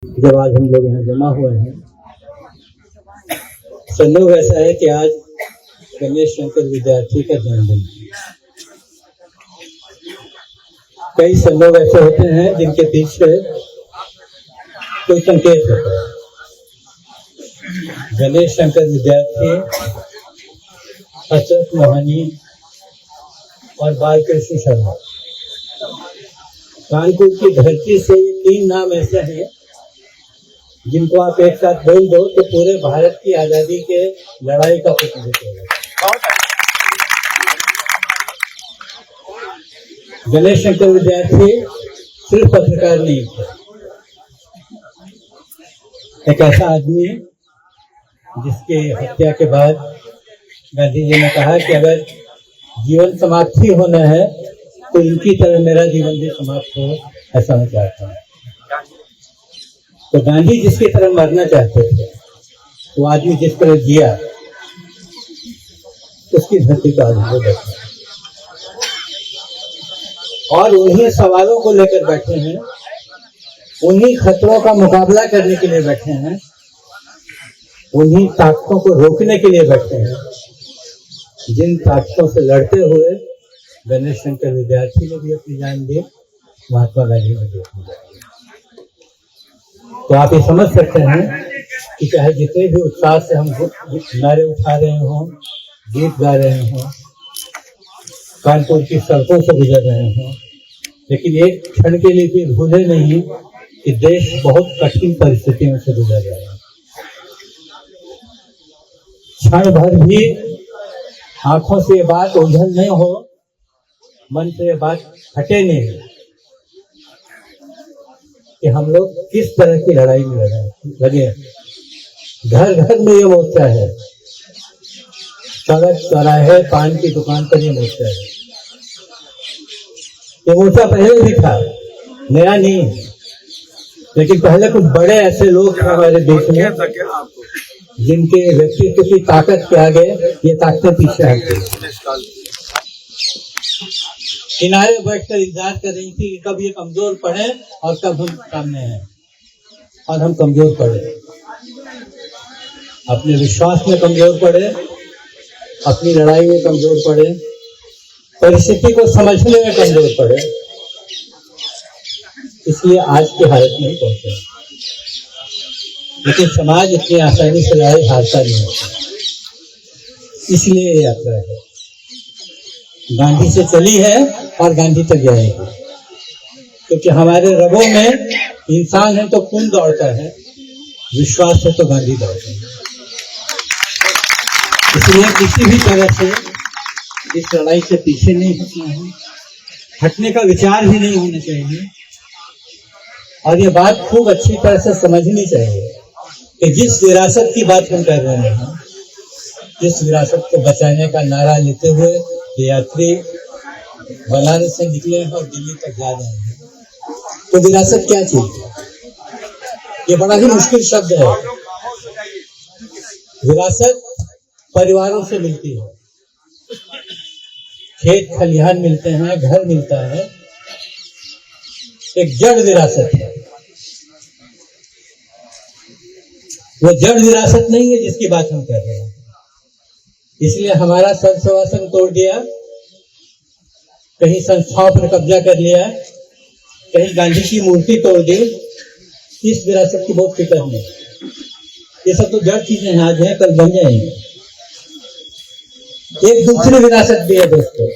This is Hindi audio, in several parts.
जब आज हम लोग यहाँ जमा हुए हैं, संयोग ऐसा है कि आज गणेश शंकर विद्यार्थी का जन्मदिन है। कई संयोग ऐसे होते हैं जिनके पीछे कोई संकेत होता है। गणेश शंकर विद्यार्थी, हसरत मोहनी और बालकृष्ण शर्मा, कानपुर की धरती से ये तीन नाम ऐसे हैं जिनको आप एक साथ बोल दो तो पूरे भारत की आजादी के लड़ाई का प्रतिनिधित्व होगा। गणेश शंकर विद्यार्थी सिर्फ पत्रकार नहीं थे, एक ऐसा आदमी जिसके हत्या के बाद गांधी जी ने कहा कि अगर जीवन समाप्ति होना है तो इनकी तरह मेरा जीवन भी समाप्त हो, ऐसा मैं चाहता हूँ। तो गांधी जिसकी तरह मरना चाहते थे, वो आदमी जिस तरह जिया, उसकी धरती का अद्भुत है। और उन्हीं सवालों को लेकर बैठे हैं, उन्हीं खतरों का मुकाबला करने के लिए बैठे हैं, उन्हीं ताकतों को रोकने के लिए बैठे हैं, जिन ताकतों से लड़ते हुए गणेश शंकर विद्यार्थी ने भी अपनी जान दी, महात्मा गांधी ने भी अपनी जान दी। तो आप ये समझ सकते हैं कि चाहे जितने भी उत्साह से हम नारे उठा रहे हों, गीत गा रहे हों, कानपुर की सड़कों से गुजर रहे हों, लेकिन एक क्षण के लिए भी भूले नहीं कि देश बहुत कठिन परिस्थितियों से गुजर रहा है। क्षण भर भी आंखों से ये बात ओझल नहीं हो, मन से ये बात हटे नहीं कि हम लोग किस तरह की लड़ाई में लगे। घर घर में ये मोर्चा है, सड़क चौराहे पान की दुकान पर ये मोर्चा है। ये मोर्चा पहले भी था, नया नहीं, लेकिन पहले कुछ बड़े ऐसे लोग थे हमारे देश में जिनके व्यक्तित्व की ताकत के आगे ये ताकतें पीछे हटती। किनारे बैठकर इंतजार कर रही थी कि कब ये कमजोर पड़े और कब हम सामने हैं, और हम कमजोर पड़े, अपने विश्वास में कमजोर पड़े, अपनी लड़ाई में कमजोर पड़े, परिस्थिति को समझने में कमजोर पड़े, इसलिए आज की हालत में पहुंचे। लेकिन समाज इतनी आसानी से लड़ाई हारता नहीं होता, इसलिए ये यात्रा है, गांधी से चली है और गांधी तक जाएगी। क्योंकि हमारे रगों में इंसान है तो खून दौड़ता है, विश्वास है तो गांधी दौड़ता है। इसलिए किसी भी तरह से इस लड़ाई से पीछे नहीं हटना है, हटने का विचार भी नहीं होना चाहिए। और ये बात खूब अच्छी तरह से समझनी चाहिए कि जिस विरासत की बात हम कर रहे हैं, जिस विरासत को बचाने का नारा लेते हुए यात्री बनारस से निकले हैं और दिल्ली तक जा रहे हैं, तो विरासत क्या चीज है? ये बड़ा ही मुश्किल शब्द है। विरासत परिवारों से मिलती है, खेत खलिहान मिलते हैं, घर मिलता है, एक जड़ विरासत है। वो जड़ विरासत नहीं है जिसकी बात हम कर रहे हैं। इसलिए हमारा सर्वसवासन तोड़ दिया, कहीं संस्थाओं पर कब्जा कर लिया, कहीं गांधी की मूर्ति तोड़ दी। इस विरासत की बहुत फिक्र नहीं, ये सब तो जड़ चीजें हैं, आज हैं कल बन जाएंगे। एक दूसरी विरासत भी है दोस्तों,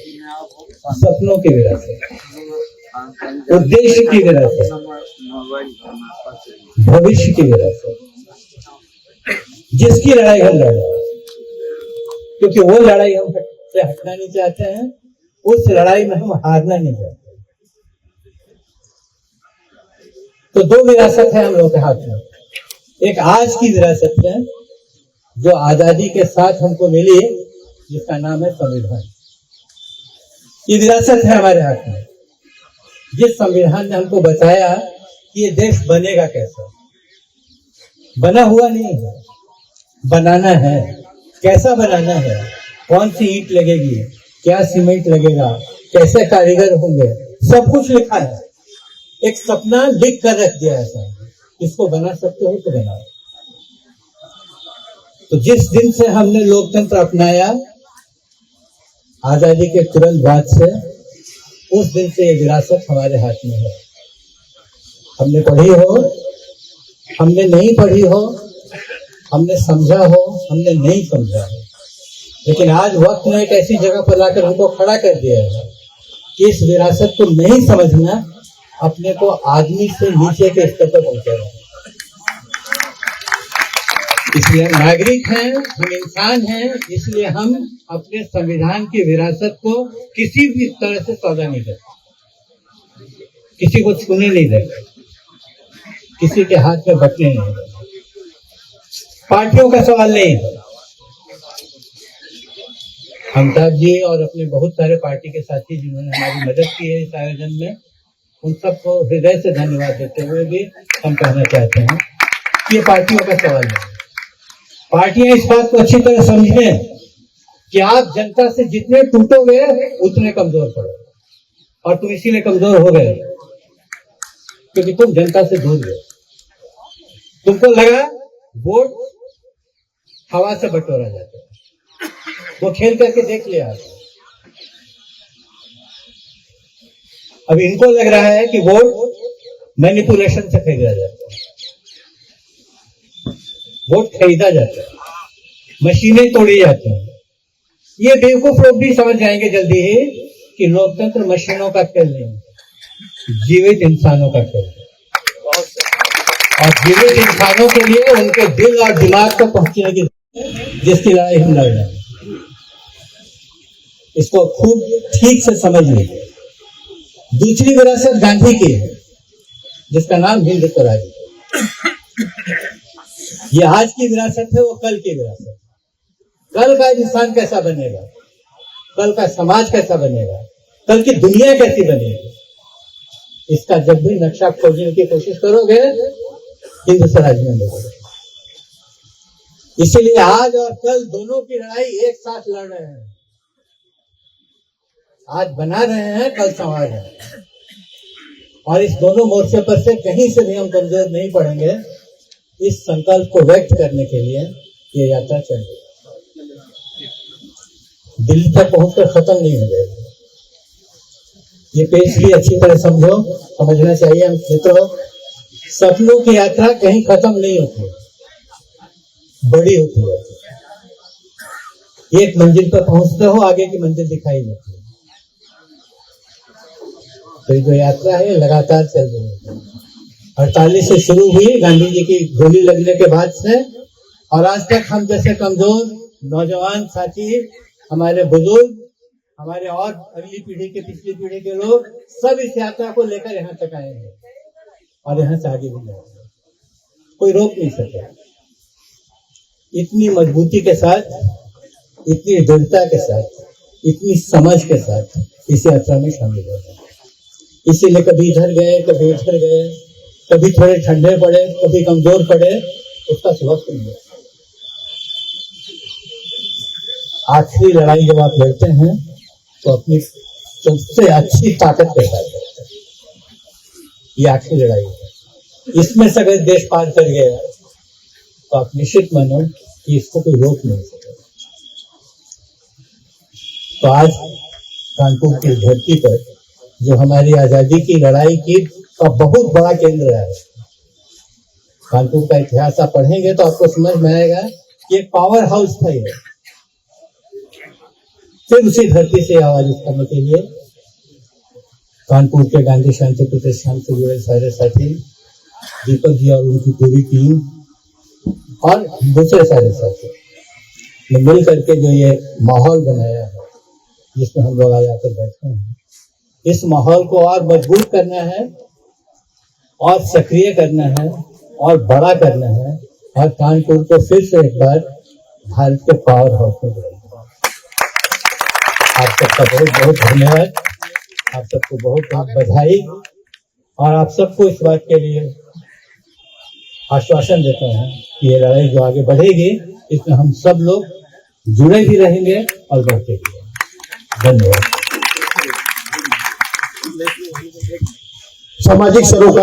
सपनों की विरासत, उद्देश्य की विरासत, भविष्य की विरासत, जिसकी लड़ाई हम लड़ रहे हैं। क्योंकि वो लड़ाई हम से हटना नहीं चाहते हैं, उस लड़ाई में हम हारना नहीं चाहते। तो दो विरासत है हम लोग के हाथ में। एक आज की विरासत है जो आजादी के साथ हमको मिली, जिसका नाम है संविधान। ये विरासत है हमारे हाथ में, जिस संविधान ने हमको बताया कि ये देश बनेगा कैसा। बना हुआ नहीं है, बनाना है। कैसा बनाना है, कौन सी ईंट लगेगी, क्या सीमेंट लगेगा, कैसे कारीगर होंगे, सब कुछ लिखा है। एक सपना लिख कर रख दिया है। इसको बना सकते हो तो बनाओ। तो जिस दिन से हमने लोकतंत्र अपनाया आजादी के तुरंत बाद से, उस दिन से ये विरासत हमारे हाथ में है। हमने पढ़ी हो, हमने नहीं पढ़ी हो, हमने समझा हो, हमने नहीं समझा हो, लेकिन आज वक्त ने एक ऐसी जगह पर लाकर हमको खड़ा कर दिया है कि इस विरासत को नहीं समझना अपने को आदमी से नीचे के स्तर पर पहुंचेगा। इसलिए हम नागरिक हैं, हम इंसान हैं, इसलिए हम अपने संविधान की विरासत को किसी भी तरह से सौदा नहीं करते, किसी को छूने नहीं देते, किसी के हाथ में बटने नहीं देते। पार्टियों का सवाल नहीं है। अमिताभ जी और अपने बहुत सारे पार्टी के साथी जिन्होंने हमारी मदद की है इस आयोजन में, उन सबको हृदय से धन्यवाद देते हुए भी हम कहना चाहते हैं कि ये पार्टियों का सवाल है। पार्टियां इस बात को अच्छी तरह समझें कि आप जनता से जितने टूटोगे उतने कमजोर पड़ोगे, और तुम इसीलिए कमजोर हो गए क्योंकि तुम जनता से दूर गए। तुमको लगा वोट हवा से बटोरा जाता है, वो खेल करके देख लिया। अब इनको लग रहा है कि वोट मैनिपुलेशन से खरीदा जाता है, वोट खरीदा जाता है, मशीनें तोड़ी जाती हैं। ये बेवकूफ लोग भी समझ जाएंगे जल्दी ही कि लोकतंत्र मशीनों का खेल नहीं, जीवित इंसानों का खेल है। और जीवित इंसानों के लिए उनके दिल और दिमाग तक पहुंचने की जिसकी लड़ाई हम लड़ रहे हैं, इसको खूब ठीक से समझ लीजिए। दूसरी विरासत गांधी की है जिसका नाम हिंद स्वराज है। ये आज की विरासत है, वो कल की विरासत। कल का इंसान कैसा बनेगा, कल का समाज कैसा बनेगा, कल की दुनिया कैसी बनेगी, इसका जब भी नक्शा खोजने की कोशिश करोगे हिंद स्वराज में मिलोगे। इसीलिए आज और कल दोनों की लड़ाई एक साथ लड़ रहे हैं। आज बना रहे हैं, कल संवार रहे हैं, और इस दोनों मोर्चे पर से कहीं से भी हम कमजोर नहीं पड़ेंगे। इस संकल्प को व्यक्त करने के लिए ये यात्रा चल रही है। दिल्ली तक पहुंचकर खत्म नहीं हो जाएगी। ये पेश भी अच्छी तरह समझो, समझना चाहिए हम मित्रों। सपनों की यात्रा कहीं खत्म नहीं होती, बड़ी होती है। एक मंजिल पर पहुंचते हो, आगे की मंजिल दिखाई देती है। तो ये जो यात्रा है लगातार चल रही है। 48 से शुरू हुई गांधी जी की गोली लगने के बाद से, और आज तक हम जैसे कमजोर नौजवान साथी, हमारे बुजुर्ग, हमारे और अगली पीढ़ी के पिछली पीढ़ी के लोग सब इस यात्रा को लेकर यहाँ तक आए हैं और यहाँ से आगे भी जाएंगे। कोई रोक नहीं सके। इतनी मजबूती के साथ, इतनी दृढ़ता के साथ, इतनी समझ के साथ इस यात्रा में शामिल हो गए। इसीलिए कभी इधर गए, कभी उधर गए, कभी थोड़े ठंडे पड़े, कभी कमजोर पड़े, उसका सबक नहीं। आखिरी लड़ाई जब आप लड़ते हैं तो अपनी सबसे अच्छी ताकत के साथ लड़ते हैं। ये आखिरी लड़ाई है। इसमें से अगर देश पार कर गया तो आप निश्चित मानो कि इसको कोई रोक नहीं सकेगा। तो आज कानपुर की धरती पर जो हमारी आजादी की लड़ाई की का बहुत बड़ा केंद्र है, कानपुर का इतिहास आप पढ़ेंगे तो आपको समझ में आएगा कि एक पावर हाउस था ये। फिर उसी धरती से आवाज उठाने के लिए कानपुर के गांधी शांति प्रतिष्ठान से जुड़े सारे साथी, दीपक जी और उनकी पूरी टीम और दूसरे सारे साथी ने मिल करके जो ये माहौल बनाया है जिसमें हम लोग आज आकर बैठे हैं, इस माहौल को और मजबूत करना है और सक्रिय करना है और बड़ा करना है, और कानपुर को फिर से एक बार भारत के पावर हाउस में बदलना। आप सबका बहुत बहुत धन्यवाद, आप सबको बहुत बहुत बधाई, और आप सबको इस बात के लिए आश्वासन देते हैं कि ये लड़ाई जो आगे बढ़ेगी इसमें हम सब लोग जुड़े भी रहेंगे और बढ़ते भी रहेंगे। धन्यवाद। सामाजिक सरोकार